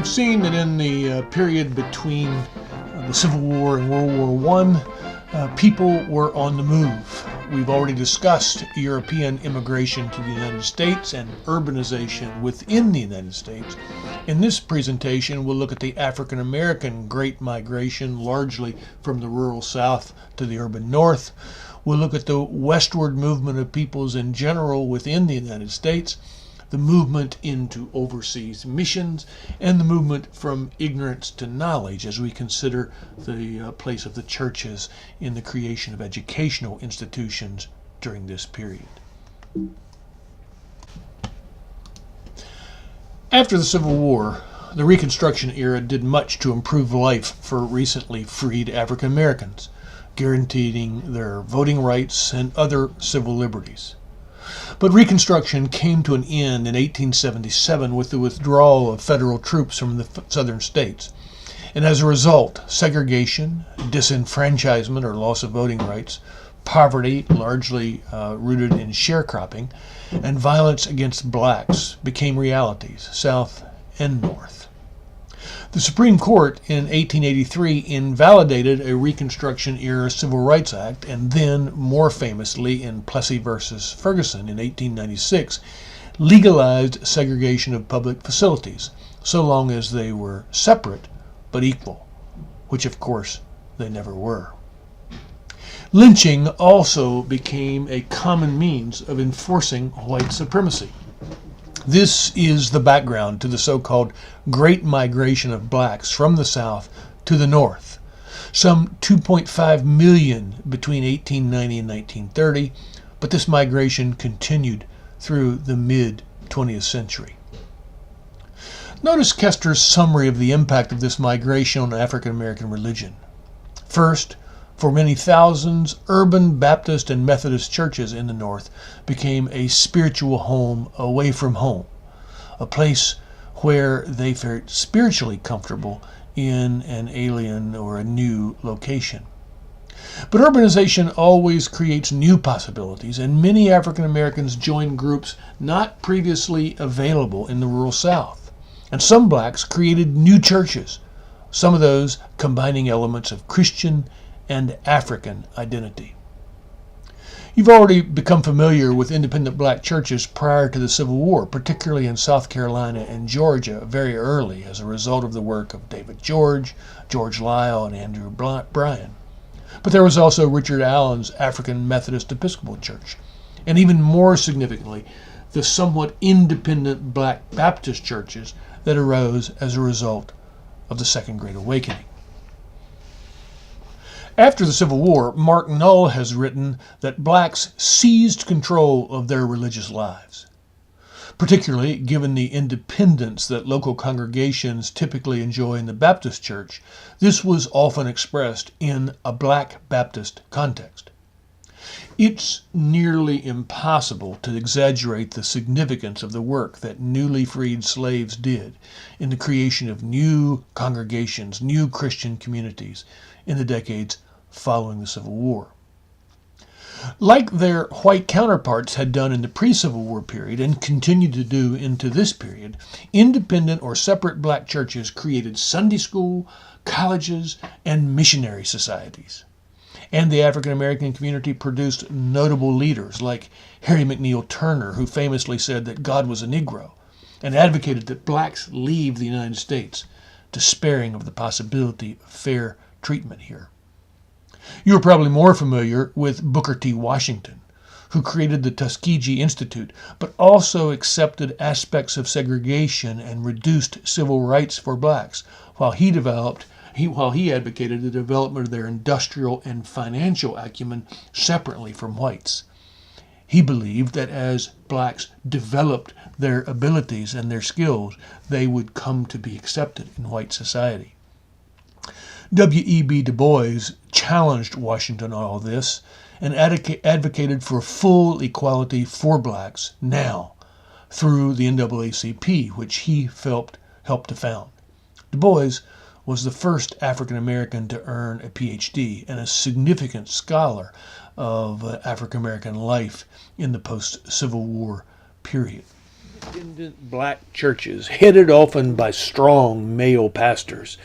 have seen that in the period between the Civil War and World War I, people were on the move. We've already discussed European immigration to the United States and urbanization within the United States. In this presentation, we'll look at the African American Great Migration, largely from the rural South to the urban North. We'll look at the westward movement of peoples in general within the United States, the movement into overseas missions, and the movement from ignorance to knowledge as we consider the place of the churches in the creation of educational institutions during this period. After the Civil War, the Reconstruction era did much to improve life for recently freed African Americans, guaranteeing their voting rights and other civil liberties. But Reconstruction came to an end in 1877 with the withdrawal of federal troops from the southern states. And as a result, segregation, disenfranchisement or loss of voting rights, poverty, largely rooted in sharecropping, and violence against blacks became realities, South and North. The Supreme Court in 1883 invalidated a Reconstruction-era Civil Rights Act, and then, more famously in Plessy versus Ferguson in 1896, legalized segregation of public facilities, so long as they were separate but equal, which of course they never were. Lynching also became a common means of enforcing white supremacy. This is the background to the so-called Great Migration of blacks from the South to the North, some 2.5 million between 1890 and 1930, but this migration continued through the mid-20th century. Notice Kester's summary of the impact of this migration on African American religion. First, for many thousands, urban Baptist and Methodist churches in the North became a spiritual home away from home, a place where they felt spiritually comfortable in an alien or a new location. But urbanization always creates new possibilities, and many African Americans joined groups not previously available in the rural South. And some blacks created new churches, some of those combining elements of Christian and African identity. You've already become familiar with independent black churches prior to the Civil War, particularly in South Carolina and Georgia very early as a result of the work of David George, George Lyle, and Andrew Bryan. But there was also Richard Allen's African Methodist Episcopal Church, and even more significantly, the somewhat independent black Baptist churches that arose as a result of the Second Great Awakening. After the Civil War, Mark Null has written that blacks seized control of their religious lives. Particularly given the independence that local congregations typically enjoy in the Baptist church, this was often expressed in a black Baptist context. It's nearly impossible to exaggerate the significance of the work that newly freed slaves did in the creation of new congregations, new Christian communities in the decades following the Civil War. Like their white counterparts had done in the pre-Civil War period and continue to do into this period, independent or separate black churches created Sunday school, colleges, and missionary societies. And the African American community produced notable leaders like Harry McNeil Turner, who famously said that God was a Negro and advocated that blacks leave the United States, despairing of the possibility of fair treatment here. You are probably more familiar with Booker T. Washington, who created the Tuskegee Institute, but also accepted aspects of segregation and reduced civil rights for blacks, while he advocated the development of their industrial and financial acumen separately from whites. He believed that as blacks developed their abilities and their skills, they would come to be accepted in white society. W.E.B. Du Bois challenged Washington on all this and advocated for full equality for blacks now through the NAACP, which he helped to found. Du Bois was the first African American to earn a PhD and a significant scholar of African American life in the post-Civil War period. independent black churches, headed often by strong male pastors,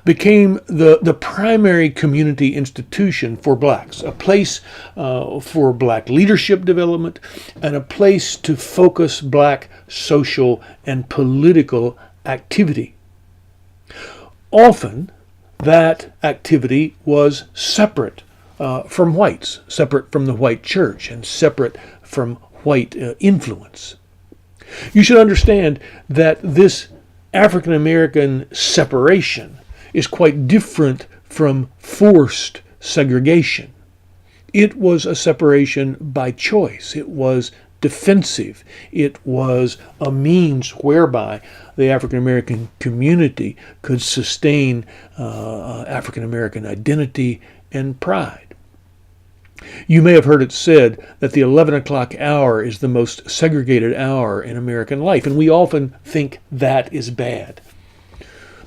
became the primary community institution for blacks, a place for black leadership development, and a place to focus black social and political activity. Often, that activity was separate from whites, separate from the white church, and separate from white influence. You should understand that this African American separation is quite different from forced segregation. It was a separation by choice. It was defensive. It was a means whereby the African American community could sustain African American identity and pride. You may have heard it said that the 11 o'clock hour is the most segregated hour in American life, and we often think that is bad.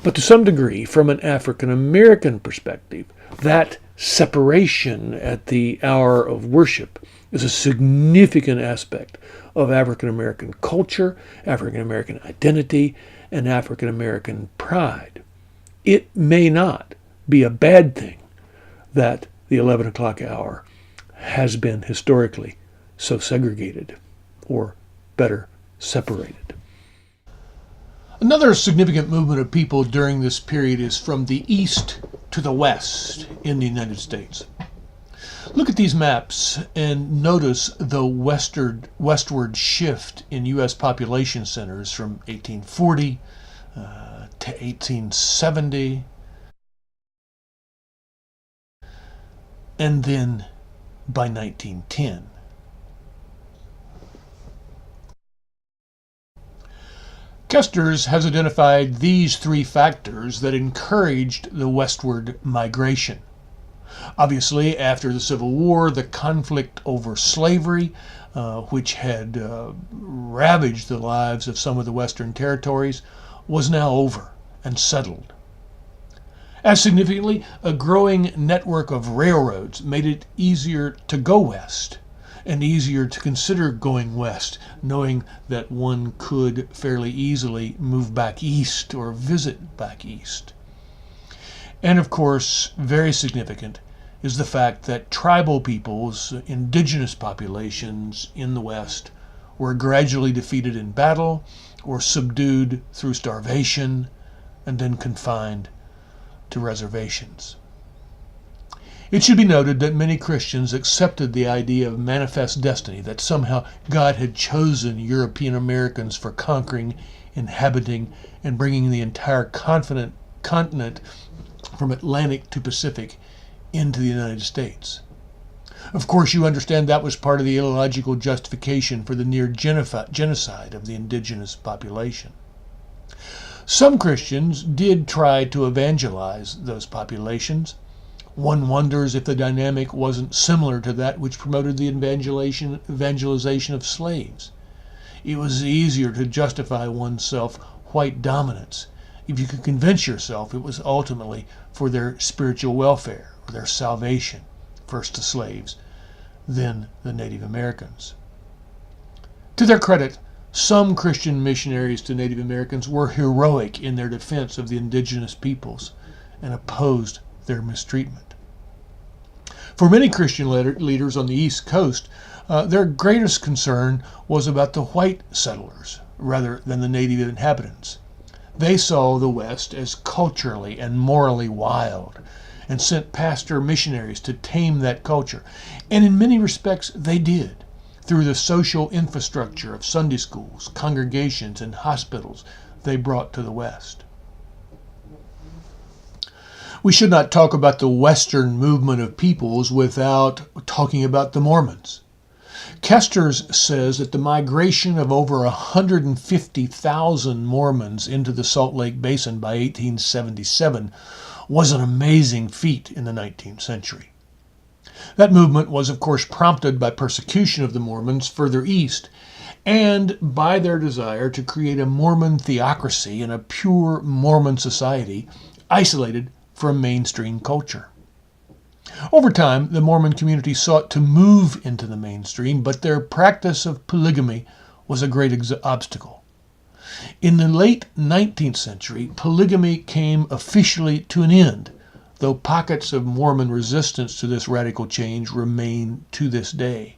But to some degree, from an African American perspective, that separation at the hour of worship is a significant aspect of African American culture, African American identity, and African American pride. It may not be a bad thing that the 11 o'clock hour has been historically so segregated, or better, separated. Another significant movement of people during this period is from the east to the west in the United States. Look at these maps and notice the westward shift in U.S. population centers from 1840 to 1870, and then by 1910. Kesters has identified these three factors that encouraged the westward migration. Obviously, after the Civil War, the conflict over slavery, which had ravaged the lives of some of the western territories, was now over and settled. As significantly, a growing network of railroads made it easier to go west and easier to consider going west, knowing that one could fairly easily move back east or visit back east. And of course, very significant is the fact that tribal peoples, indigenous populations in the West, were gradually defeated in battle or subdued through starvation and then confined to reservations. It should be noted that many Christians accepted the idea of manifest destiny, that somehow God had chosen European Americans for conquering, inhabiting, and bringing the entire continent from Atlantic to Pacific into the United States. Of course, you understand that was part of the illogical justification for the near genocide of the indigenous population. Some Christians did try to evangelize those populations. One wonders if the dynamic wasn't similar to that which promoted the evangelization of slaves. It was easier to justify oneself white dominance if you could convince yourself it was ultimately for their spiritual welfare or their salvation, first the slaves, then the Native Americans. To their credit, some Christian missionaries to Native Americans were heroic in their defense of the indigenous peoples and opposed their mistreatment. For many Christian leaders on the East Coast, their greatest concern was about the white settlers rather than the native inhabitants. They saw the West as culturally and morally wild and sent pastor missionaries to tame that culture. And in many respects, they did, through the social infrastructure of Sunday schools, congregations, and hospitals they brought to the West. We should not talk about the Western movement of peoples without talking about the Mormons. Kesters says that the migration of over 150,000 Mormons into the Salt Lake Basin by 1877 was an amazing feat in the 19th century. That movement was, of course, prompted by persecution of the Mormons further east and by their desire to create a Mormon theocracy and a pure Mormon society isolated from mainstream culture. Over time, the Mormon community sought to move into the mainstream, but their practice of polygamy was a great obstacle. In the late 19th century, polygamy came officially to an end, though pockets of Mormon resistance to this radical change remain to this day.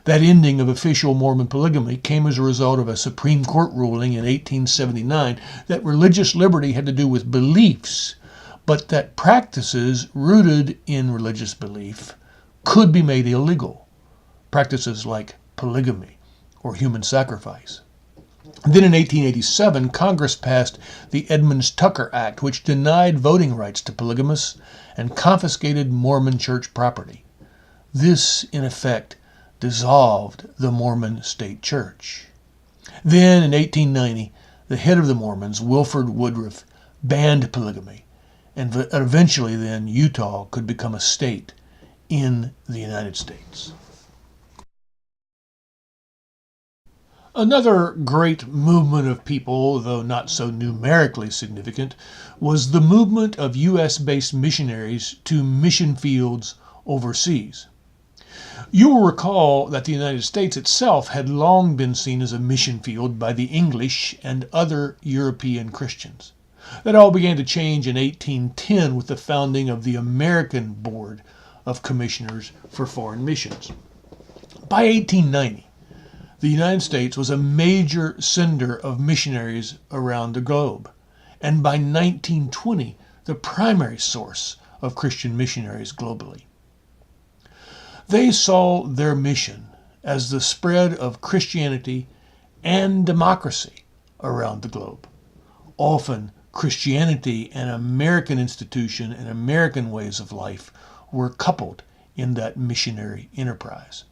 That ending of official Mormon polygamy came as a result of a Supreme Court ruling in 1879 that religious liberty had to do with beliefs, but that practices rooted in religious belief could be made illegal. Practices like polygamy or human sacrifice. Then in 1887, Congress passed the Edmunds-Tucker Act, which denied voting rights to polygamists and confiscated Mormon church property. This, in effect, dissolved the Mormon state church. Then, in 1890, the head of the Mormons, Wilford Woodruff, banned polygamy, and eventually then Utah could become a state in the United States. Another great movement of people, though not so numerically significant, was the movement of U.S.-based missionaries to mission fields overseas. You will recall that the United States itself had long been seen as a mission field by the English and other European Christians. That all began to change in 1810 with the founding of the American Board of Commissioners for Foreign Missions. By 1890, the United States was a major sender of missionaries around the globe, and by 1920, the primary source of Christian missionaries globally. They saw their mission as the spread of Christianity and democracy around the globe. Often, Christianity and American institution and American ways of life were coupled in that missionary enterprise.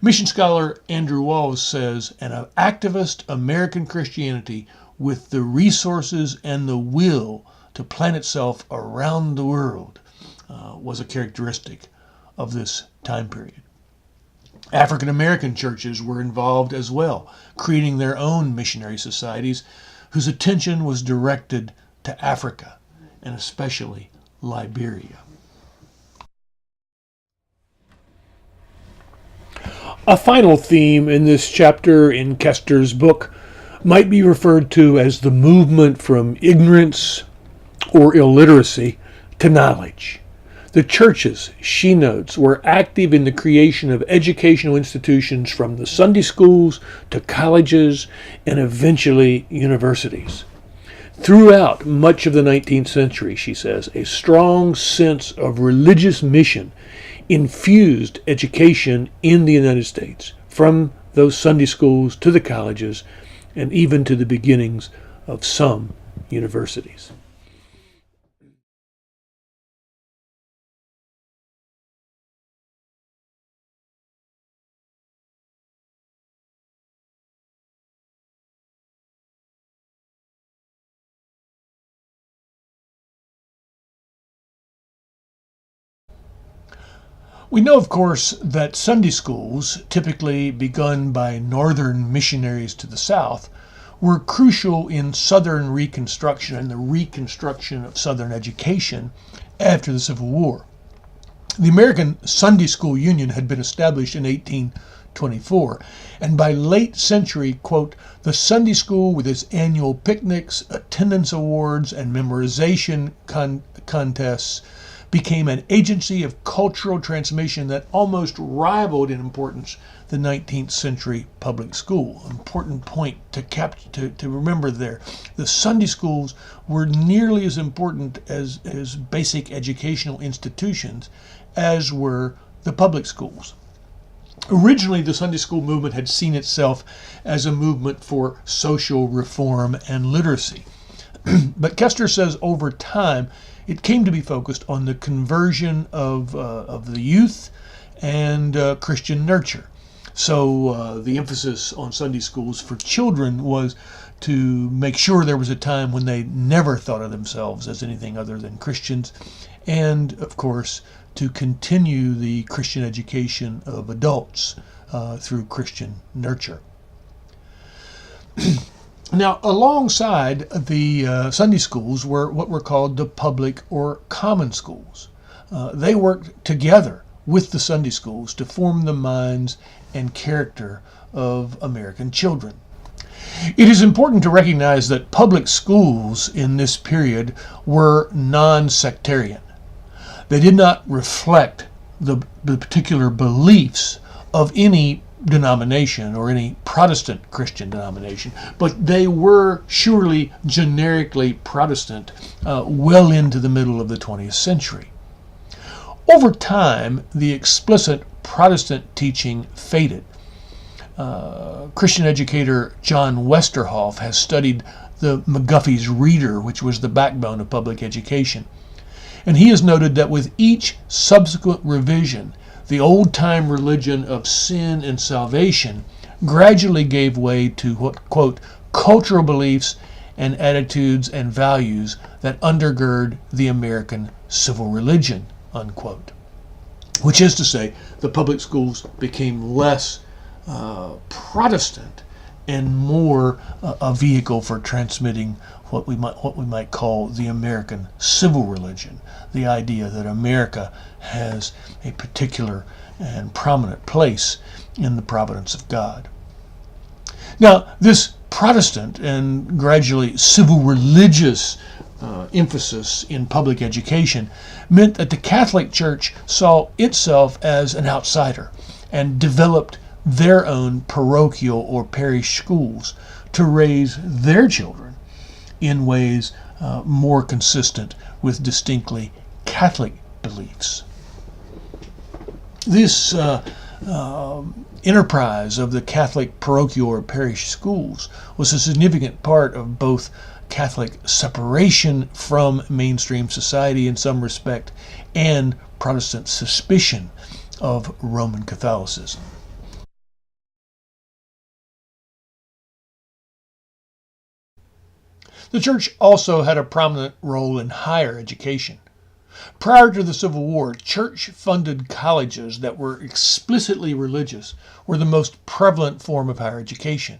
Mission scholar Andrew Walls says, an activist American Christianity with the resources and the will to plant itself around the world was a characteristic of this time period. African American churches were involved as well, creating their own missionary societies whose attention was directed to Africa and especially Liberia. A final theme in this chapter in Kester's book might be referred to as the movement from ignorance or illiteracy to knowledge. The churches, she notes, were active in the creation of educational institutions from the Sunday schools to colleges and eventually universities. Throughout much of the 19th century, she says, a strong sense of religious mission infused education in the United States, from those Sunday schools to the colleges and even to the beginnings of some universities. We know, of course, that Sunday schools, typically begun by northern missionaries to the south, were crucial in Southern Reconstruction and the reconstruction of Southern education after the Civil War. The American Sunday School Union had been established in 1824, and by late century, quote, the Sunday school with its annual picnics, attendance awards, and memorization contests became an agency of cultural transmission that almost rivaled in importance the 19th century public school. Important point to remember there. The Sunday schools were nearly as important as basic educational institutions as were the public schools. Originally, the Sunday school movement had seen itself as a movement for social reform and literacy. But Kester says over time, it came to be focused on the conversion of the youth and Christian nurture. So the emphasis on Sunday schools for children was to make sure there was a time when they never thought of themselves as anything other than Christians, and of course to continue the Christian education of adults through Christian nurture. Now, alongside the Sunday schools were what were called the public or common schools. They worked together with the Sunday schools to form the minds and character of American children. It is important to recognize that public schools in this period were non-sectarian. They did not reflect the particular beliefs of any denomination or any Protestant Christian denomination, but they were surely generically Protestant well into the middle of the 20th century. Over time, the explicit Protestant teaching faded. Christian educator John Westerhoff has studied the McGuffey's Reader, which was the backbone of public education. And he has noted that with each subsequent revision, the old-time religion of sin and salvation gradually gave way to what, quote, cultural beliefs and attitudes and values that undergird the American civil religion, unquote. Which is to say, the public schools became less Protestant and more a vehicle for transmitting what we might call the American civil religion, the idea that America has a particular and prominent place in the providence of God. Now, this Protestant and gradually civil religious emphasis in public education meant that the Catholic Church saw itself as an outsider and developed their own parochial or parish schools to raise their children in ways more consistent with distinctly Catholic beliefs. This enterprise of the Catholic parochial or parish schools was a significant part of both Catholic separation from mainstream society in some respect and Protestant suspicion of Roman Catholicism. The church also had a prominent role in higher education. Prior to the Civil War, church-funded colleges that were explicitly religious were the most prevalent form of higher education.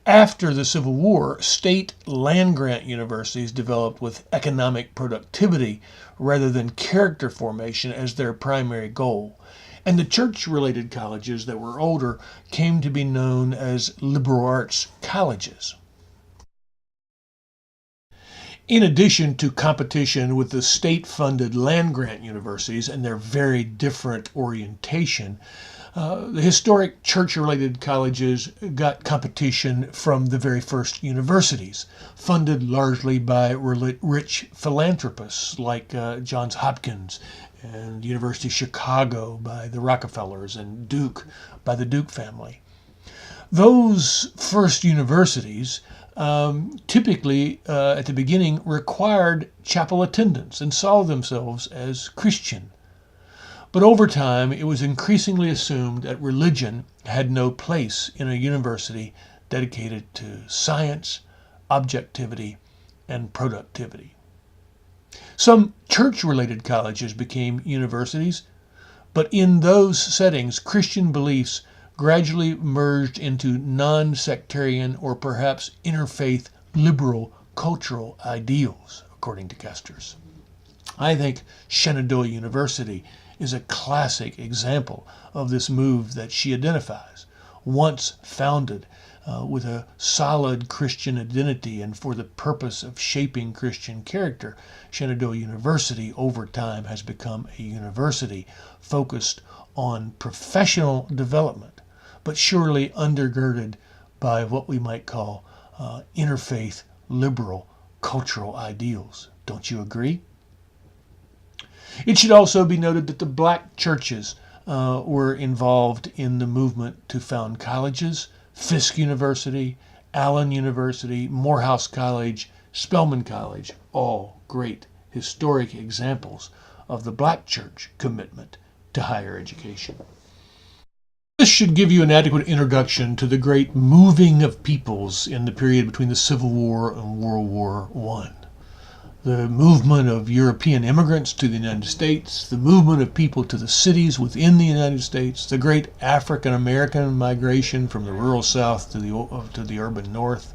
After the Civil War, state land-grant universities developed with economic productivity rather than character formation as their primary goal, and the church-related colleges that were older came to be known as liberal arts colleges. In addition to competition with the state-funded land-grant universities and their very different orientation, the historic church-related colleges got competition from the very first universities, funded largely by rich philanthropists like Johns Hopkins and University of Chicago by the Rockefellers and Duke by the Duke family. Those first universities typically at the beginning required chapel attendance and saw themselves as Christian. But over time, it was increasingly assumed that religion had no place in a university dedicated to science, objectivity, and productivity. Some church-related colleges became universities, but in those settings, Christian beliefs gradually merged into non-sectarian or perhaps interfaith liberal cultural ideals, according to Kesters. I think Shenandoah University is a classic example of this move that she identifies. Once founded with a solid Christian identity and for the purpose of shaping Christian character, Shenandoah University over time has become a university focused on professional development, but surely undergirded by what we might call interfaith liberal cultural ideals. Don't you agree? It should also be noted that the black churches were involved in the movement to found colleges. Fisk University, Allen University, Morehouse College, Spelman College, all great historic examples of the black church commitment to higher education. This should give you an adequate introduction to the great moving of peoples in the period between the Civil War and World War I. The movement of European immigrants to the United States, the movement of people to the cities within the United States, the great African-American migration from the rural South to the urban North,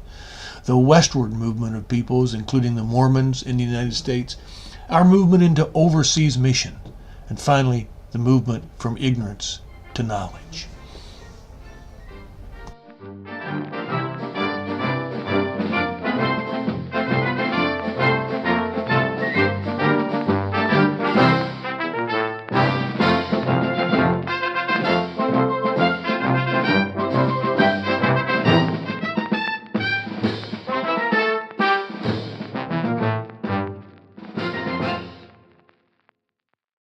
the westward movement of peoples, including the Mormons in the United States, our movement into overseas mission, and finally, the movement from ignorance to knowledge.